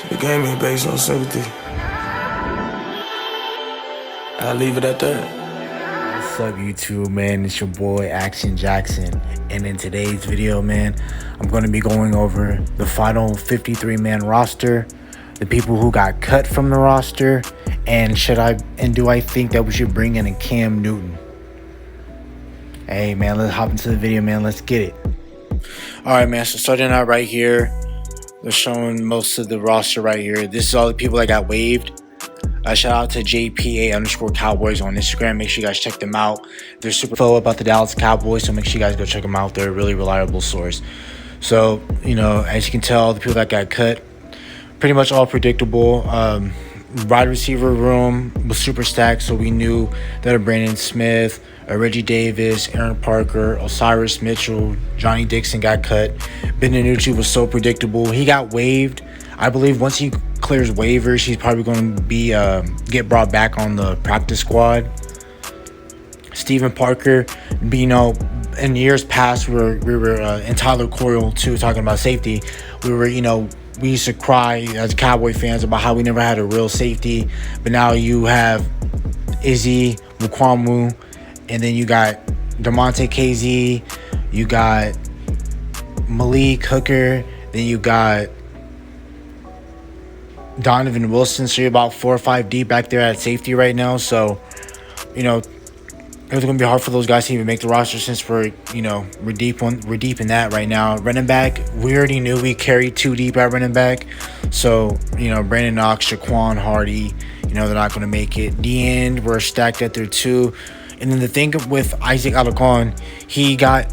The game ain't based on sympathy. I'll leave it at that. What's up, YouTube, man? It's your boy Action Jackson, and in today's video, man, I'm going to be going over the final 53-man roster, the people who got cut from the roster, and do I think that we should bring in a Cam Newton? Hey, man, let's hop into the video, man. Let's get it. All right, man. So starting out right here, they're showing most of the roster right here. This is all the people that got waived. Shout out to JPA_Cowboys on Instagram. Make sure you guys check them out. They're super info about the Dallas Cowboys, so make sure you guys go check them out. They're a really reliable source. So, as you can tell, the people that got cut, pretty much all predictable. Wide receiver room was super stacked, so we knew that a Brandon Smith, Reggie Davis, Aaron Parker, Osiris Mitchell, Johnny Dixon got cut. Ben DiNucci was so predictable. He got waived. I believe once he clears waivers, he's probably going to be get brought back on the practice squad. Steven Parker, in years past, we were in Tyler Coyle too, talking about safety. We used to cry as Cowboy fans about how we never had a real safety, but now you have Izzy Mukwamu, and then you got DeMonte KZ, you got Malik Hooker, then you got Donovan Wilson. So you're about 4 or 5 deep back there at safety right now. So, it was going to be hard for those guys to even make the roster since we're deep in that right now. Running back, we already knew we carried 2 deep at running back. So, Brandon Knox, Shaquan Hardy, they're not going to make it. The end, we're stacked at there too. And then the thing with Isaac Alarcon, he got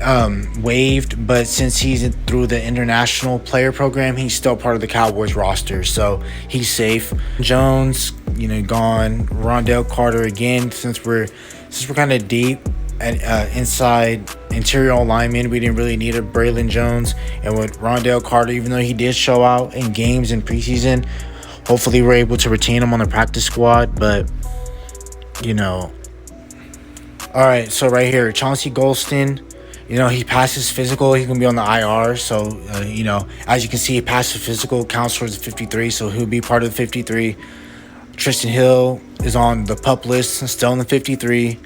waived, but since he's through the international player program, he's still part of the Cowboys roster, so he's safe. Jones, gone. Rondell Carter again, since we're kind of deep and inside interior lineman, we didn't really need a Braylon Jones. And with Rondell Carter, even though he did show out in games in preseason, hopefully we're able to retain him on the practice squad, but all right, so right here, Chauncey Golston, he passed his physical. He's going to be on the IR. So, as you can see, he passed the physical, counts towards the 53, so he'll be part of the 53. Tristan Hill is on the PUP list, still in the 53.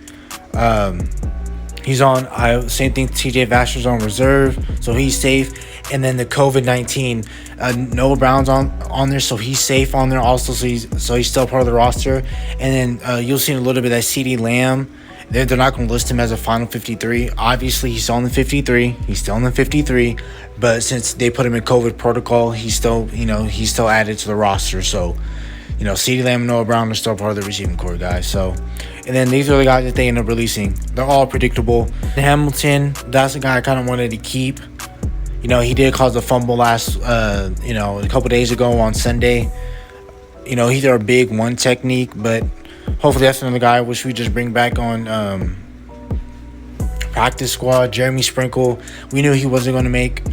He's on, same thing, TJ Vasher's on reserve, so he's safe. And then the COVID-19, Noah Brown's on there, so he's safe on there also, so he's still part of the roster. And then you'll see in a little bit that CeeDee Lamb, they're not going to list him as a final 53. Obviously, he's still in the 53. He's still in the 53. But since they put him in COVID protocol, he's still added to the roster. So, CeeDee Lamb and Noah Brown are still part of the receiving core, guys. So, and then these are the guys that they end up releasing. They're all predictable. Hamilton, that's the guy I kind of wanted to keep. He did cause a fumble last, a couple days ago on Sunday. He's our big one technique, but hopefully that's another guy I wish we just bring back on practice squad. Jeremy Sprinkle, we knew he wasn't going to make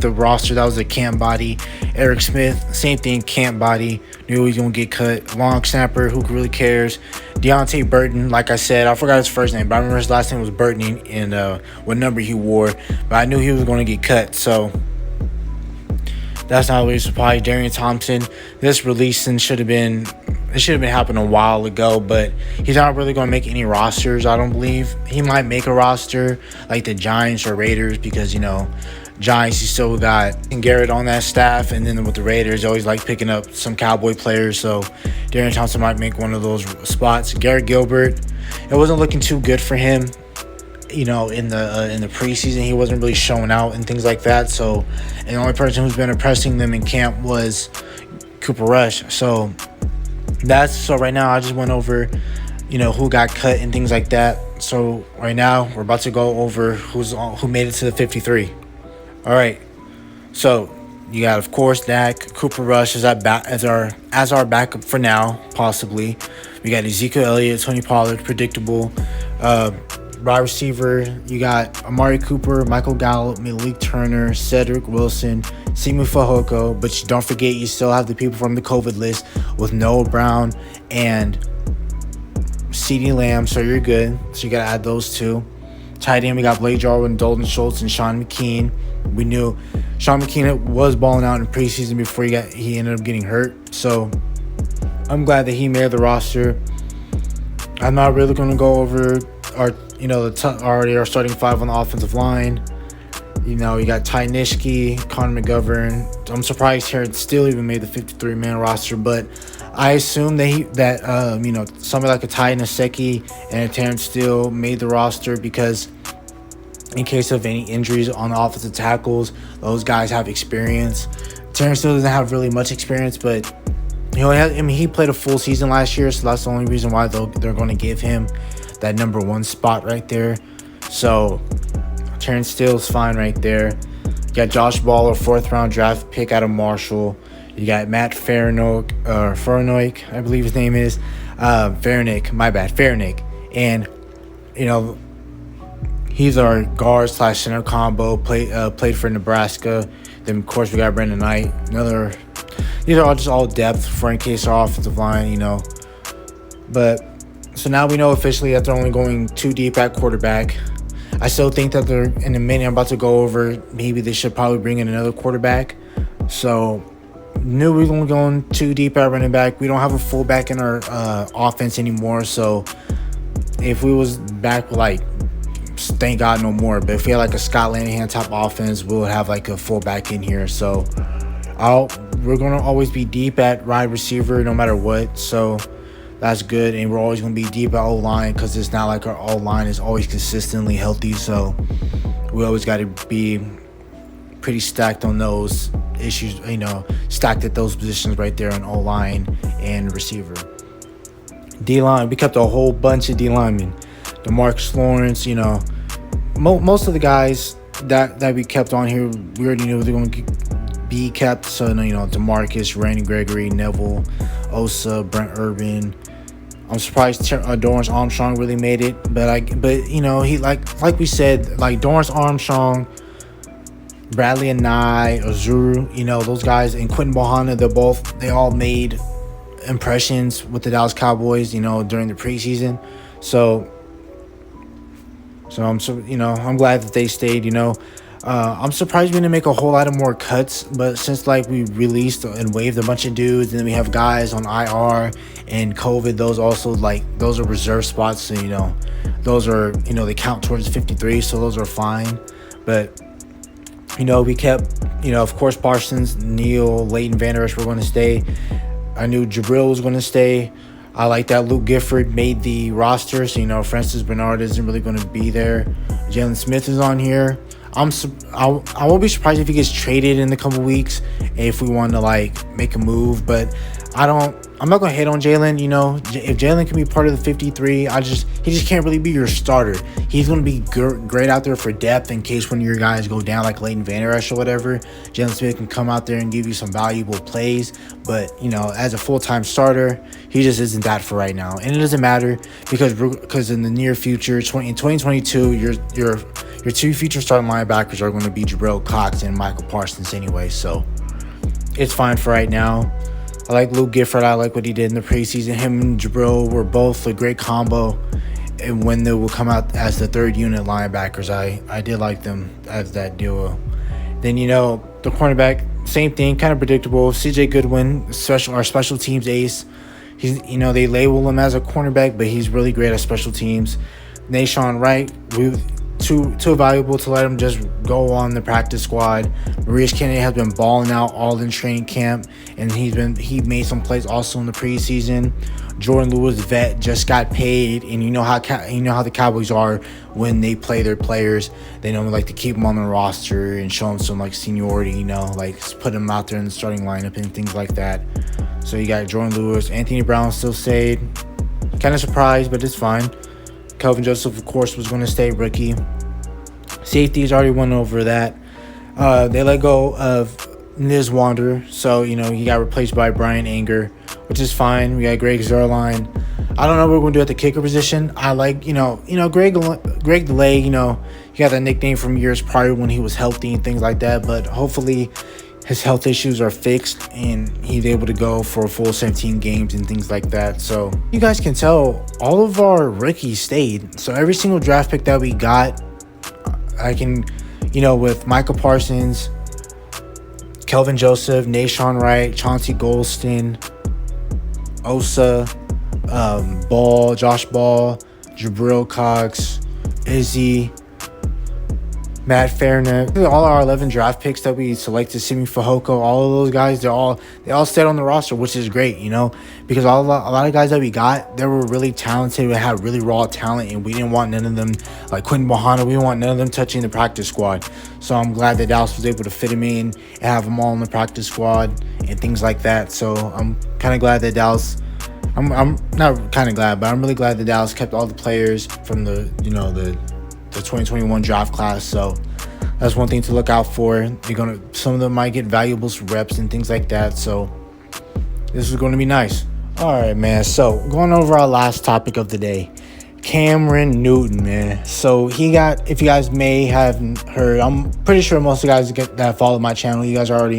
the roster. That was a camp body. Eric Smith, same thing, camp body. Knew he was going to get cut. Long snapper, who really cares? Deontay Burton, like I said, I forgot his first name, but I remember his last name was Burton and what number he wore. But I knew he was going to get cut, so that's not really a surprise. Darian Thompson, this releasing should have been happening a while ago, but he's not really going to make any rosters, I don't believe. He might make a roster like the Giants or Raiders because, Giants, you still got Garrett on that staff, and then with the Raiders, always like picking up some Cowboy players, so Darian Thompson might make one of those spots. Garrett Gilbert, it wasn't looking too good for him, in the preseason. He wasn't really showing out and things like that, so, and the only person who's been impressing them in camp was Cooper Rush. So right now I just went over, who got cut and things like that. So right now we're about to go over who made it to the 53. All right. So you got, of course, Dak. Cooper Rush is as our backup for now, possibly. We got Ezekiel Elliott, Tony Pollard, predictable. Wide receiver, you got Amari Cooper, Michael Gallup, Malik Turner, Cedric Wilson, Simu Fehoko, but don't forget you still have the people from the COVID list with Noah Brown and CeeDee Lamb, so you're good. So you got to add those two. Tight end, we got Blake Jarwin, Dalton Schultz, and Sean McKean. We knew Sean McKean was balling out in preseason before he ended up getting hurt. So I'm glad that he made the roster. I'm not really going to go over our starting five on the offensive line. You got Ty Nishke, Connor McGovern. I'm surprised Terrence Steele even made the 53-man roster, but I assume that somebody like a Ty Nsekhe and a Terrence Steele made the roster because in case of any injuries on the offensive tackles, those guys have experience. Terrence Steele doesn't have really much experience, but he played a full season last year, so that's the only reason why they're going to give him that number one spot right there. So Terrence Steele's fine right there. You got Josh Ball, a 4th-round draft pick out of Marshall. You got Matt Faranoik, I believe his name is. Faranick. And, he's our guard/center combo. Played for Nebraska. Then, of course, we got Brandon Knight. These are all depth for in case our offensive line, But, so now we know officially that they're only going 2 deep at quarterback. I still think that in a minute I'm about to go over, maybe they should probably bring in another quarterback. So, knew we were only going 2 deep at running back. We don't have a fullback in our offense anymore. So, if we was back thank God no more. But if we had a Scott Linehan type offense, we'll have a fullback in here. So, we're going to always be deep at wide receiver no matter what. So, that's good. And we're always going to be deep at O-line because it's not like our O-line is always consistently healthy. So, we always got to be pretty stacked on those issues, stacked at those positions right there on O-line and receiver. D-line, we kept a whole bunch of D-linemen. DeMarcus Lawrence, most of the guys that we kept on here, we already knew they were going to be kept. So, DeMarcus, Randy Gregory, Neville, Osa, Brent Urban. I'm surprised Dorrance Armstrong really made it, but he like we said, Dorrance Armstrong, Bradley and Nye, Azuru, those guys, and Quentin Bohanna, they all made impressions with the Dallas Cowboys, during the preseason. So I'm glad that they stayed. I'm surprised we didn't make a whole lot of more cuts, but since we released and waived a bunch of dudes, and then we have guys on IR and COVID, those also those are reserve spots. So those are they count towards 53, so those are fine. But we kept, of course, Parsons, Neal, Leighton Vander Esch were going to stay. I knew Jabril was going to stay. I like that Luke Gifford made the roster. So, Francis Bernard isn't really going to be there. Jalen Smith is on here. I won't be surprised if he gets traded in a couple weeks if we want to, make a move. But I'm not going to hate on Jalen. If Jalen can be part of the 53, he just can't really be your starter. He's going to be great out there for depth in case one of your guys go down like Leighton Vander Esch or whatever. Jalen Smith can come out there and give you some valuable plays. But, as a full-time starter, he just isn't that for right now. And it doesn't matter because in the near future, in 2022, your 2 future starting linebackers are going to be Jabril Cox and Michael Parsons anyway. So it's fine for right now. I like Luke Gifford. I like what he did in the preseason. Him and Jabril were both a great combo. And when they will come out as the 3rd unit linebackers, I did like them as that duo. Then, the cornerback, same thing, kind of predictable. CJ Goodwin, our special teams ace. He's, they label him as a cornerback, but he's really great at special teams. Nashawn Wright, too valuable to let him just go on the practice squad. Maurice Kennedy has been balling out all in training camp, and he made some plays also in the preseason. Jordan Lewis, vet, just got paid, and you know how the Cowboys are when they play their players. They normally like to keep them on the roster and show them some seniority, put them out there in the starting lineup and things like that. So you got Jordan Lewis. Anthony Brown still stayed. Kind of surprised, but it's fine. Kelvin Joseph, of course, was going to stay rookie. Safeties, already went over that. They let go of Niz Wander, so, he got replaced by Brian Anger, which is fine. We got Greg Zuerlein. I don't know what we're going to do at the kicker position. I like, Greg DeLay, he got that nickname from years prior when he was healthy and things like that, but hopefully his health issues are fixed and he's able to go for a full 17 games and things like that. So you guys can tell all of our rookies stayed. So every single draft pick that we got I can, with Michael Parsons, Kelvin Joseph, Nashawn Wright, Chauncey Golston, Osa, Josh Ball, Jabril Cox, Izzy, Matt Fairneck, all our 11 draft picks that we selected, Simi Fehoko, all of those guys, they all stayed on the roster, which is great, because a lot of guys that we got, they were really talented, we had really raw talent, and we didn't want none of them, like Quentin Bohanna, we didn't want none of them touching the practice squad. So I'm glad that Dallas was able to fit him in and have them all in the practice squad and things like that. So I'm kind of glad that Dallas, I'm not kind of glad, but I'm really glad that Dallas kept all the players from the 2021 draft class. So that's one thing to look out for. Some of them might get valuables reps and things like that. So this is going to be nice. All right, man. So going over our last topic of the day, Cameron Newton, man. So if you guys may have heard, I'm pretty sure most of the guys that follow my channel, you guys are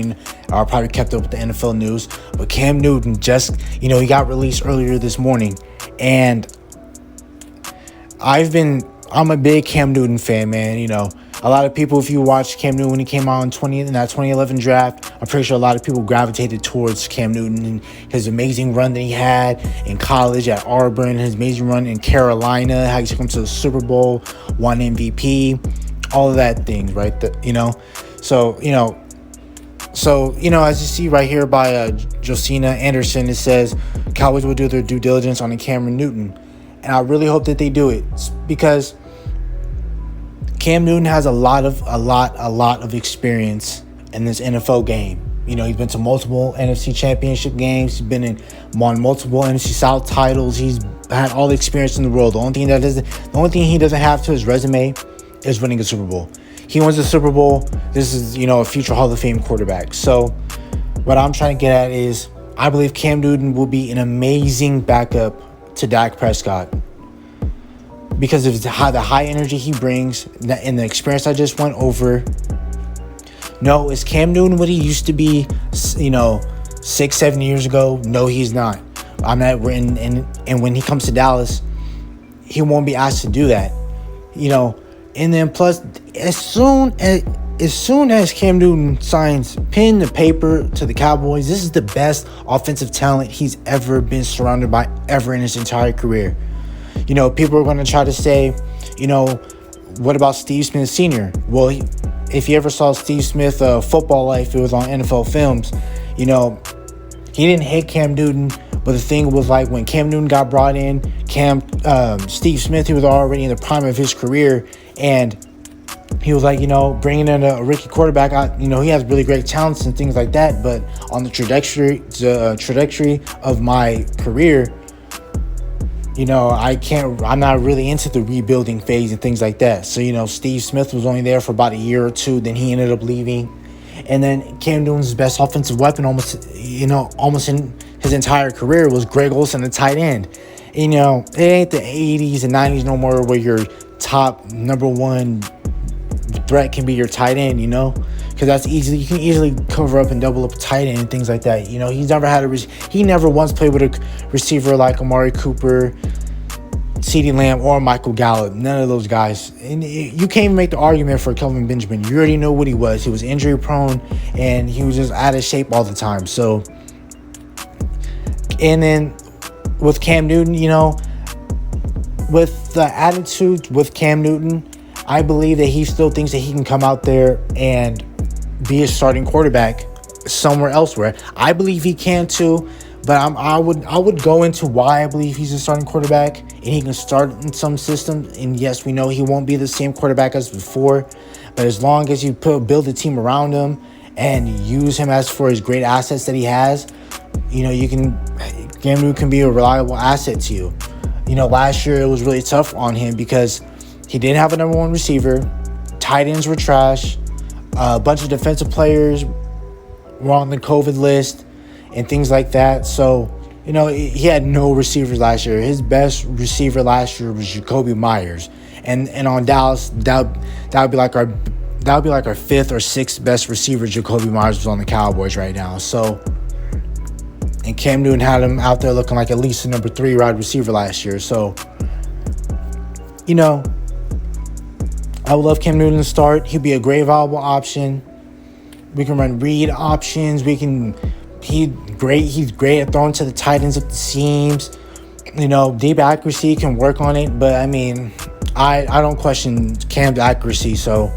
probably kept up with the NFL news. But Cam Newton he got released earlier this morning, and I'm a big Cam Newton fan, man. A lot of people, if you watch Cam Newton when he came out in that 2011 draft, I'm pretty sure a lot of people gravitated towards Cam Newton and his amazing run that he had in college at Auburn, his amazing run in Carolina, how he come to the Super Bowl, won MVP, all of that things, right? As you see right here by Josina Anderson, it says Cowboys will do their due diligence on Cameron Newton, and I really hope that they do it, because Cam Newton has a lot of experience in this NFL game. He's been to multiple NFC Championship games. He's won multiple NFC South titles. He's had all the experience in the world. The only thing he doesn't have to his resume is winning a Super Bowl. He wins the Super Bowl. This is, a future Hall of Fame quarterback. So what I'm trying to get at is I believe Cam Newton will be an amazing backup to Dak Prescott, because of the high energy he brings and the experience I just went over. No, is Cam Newton what he used to be, 6-7 years ago? No, he's not. And when he comes to Dallas, he won't be asked to do that. And then plus, as soon as Cam Newton signs pen to paper to the Cowboys, this is the best offensive talent he's ever been surrounded by ever in his entire career. People are going to try to say, what about Steve Smith Sr.? Well, if you ever saw Steve Smith Football Life, it was on NFL Films. He didn't hate Cam Newton, but the thing was, like, when Cam Newton got brought in, Steve Smith, he was already in the prime of his career, and he was like, bringing in a rookie quarterback, he has really great talents and things like that, but on the trajectory of my career, I'm not really into the rebuilding phase and things like that. So, Steve Smith was only there for about a year or two. Then he ended up leaving. And then Cam Newton's best offensive weapon almost in his entire career was Greg Olsen, the tight end. It ain't the 80s and 90s no more where your top number one threat can be your tight end, because you can easily cover up and double up a tight end and things like that. He never once played with a receiver like Amari Cooper, CeeDee Lamb, or Michael Gallup. None of those guys. And you can't even make the argument for Kelvin Benjamin. You already know what he was. He was injury prone and he was just out of shape all the time. So, and then with Cam Newton, with the attitude with Cam Newton, I believe that he still thinks that he can come out there and be a starting quarterback somewhere elsewhere. I believe he can too, but I would go into why I believe he's a starting quarterback, and he can start in some system. And yes, we know he won't be the same quarterback as before, but as long as you build a team around him and use him as for his great assets that he has, Cam Newton can be a reliable asset to you. Last year it was really tough on him because he didn't have a number one receiver. Tight ends were trash. A bunch of defensive players were on the COVID list and things like that. So, he had no receivers last year. His best receiver last year was Jacoby Myers. And on Dallas, that would be like our fifth or sixth best receiver. Jacoby Myers was on the Cowboys right now. So, and Cam Newton had him out there looking like at least a number 3 wide receiver last year. So, I would love Cam Newton to start. He'd be a great viable option. We can run read options. He's great at throwing to the tight ends at the seams. Deep accuracy, can work on it. But I mean, I don't question Cam's accuracy, so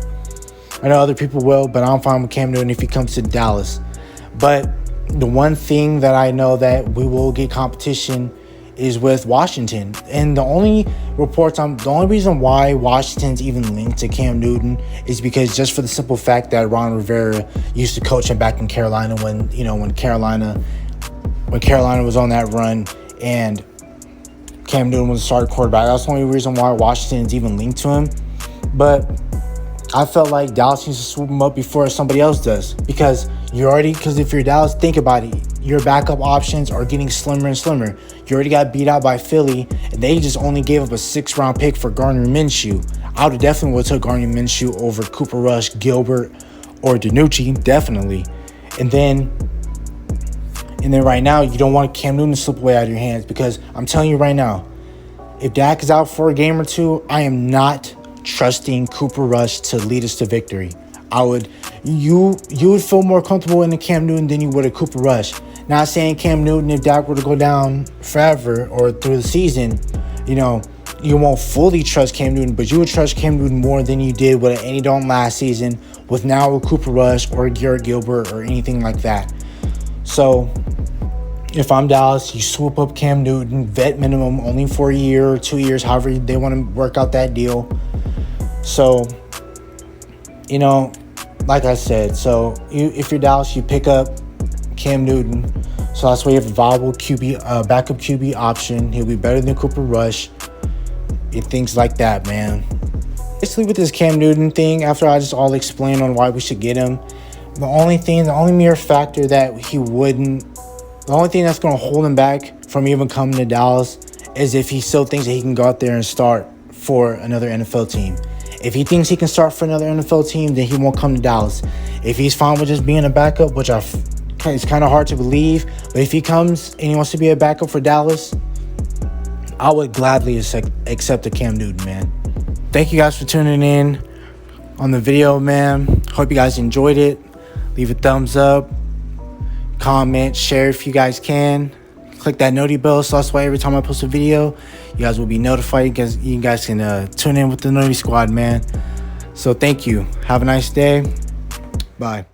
I know other people will, but I'm fine with Cam Newton if he comes to Dallas. But the one thing that I know that we will get competition is with Washington. And the only reason why Washington's even linked to Cam Newton is because just for the simple fact that Ron Rivera used to coach him back in Carolina when Carolina was on that run and Cam Newton was a starting quarterback. That's the only reason why Washington's even linked to him. But I felt like Dallas needs to swoop him up before somebody else does. Because if you're Dallas, think about it. Your backup options are getting slimmer and slimmer. You already got beat out by Philly, and they just only gave up a 6th-round pick for Gardner Minshew. I would definitely took Gardner Minshew over Cooper Rush, Gilbert, or DiNucci, definitely. And then right now, you don't want Cam Newton to slip away out of your hands, because I'm telling you right now, if Dak is out for a game or two, I am not trusting Cooper Rush to lead us to victory. You would feel more comfortable in the Cam Newton than you would a Cooper Rush. Not saying Cam Newton, if Dak were to go down forever or through the season, you won't fully trust Cam Newton, but you would trust Cam Newton more than you did with Andy Dalton last season, with now a Cooper Rush or Garrett Gilbert or anything like that. So if I'm Dallas, you swoop up Cam Newton, vet minimum, only for a year or 2 years, however they want to work out that deal. So, like I said, if you're Dallas, you pick up Cam Newton. So that's why you have a viable backup QB option. He'll be better than Cooper Rush. Things like that, man. Basically, with this Cam Newton thing, after I just all explained on why we should get him, the only mere factor that the only thing that's going to hold him back from even coming to Dallas is if he still thinks that he can go out there and start for another NFL team. If he thinks he can start for another NFL team, then he won't come to Dallas. If he's fine with just being a backup, which it's kind of hard to believe, but if he comes and he wants to be a backup for Dallas, I would gladly accept a Cam Newton, man. Thank you guys for tuning in on the video, man. Hope you guys enjoyed it. Leave a thumbs up, comment, share if you guys can. Click that noti bell so that's why every time I post a video, you guys will be notified because you guys can tune in with the Noti Squad, man. So thank you. Have a nice day. Bye.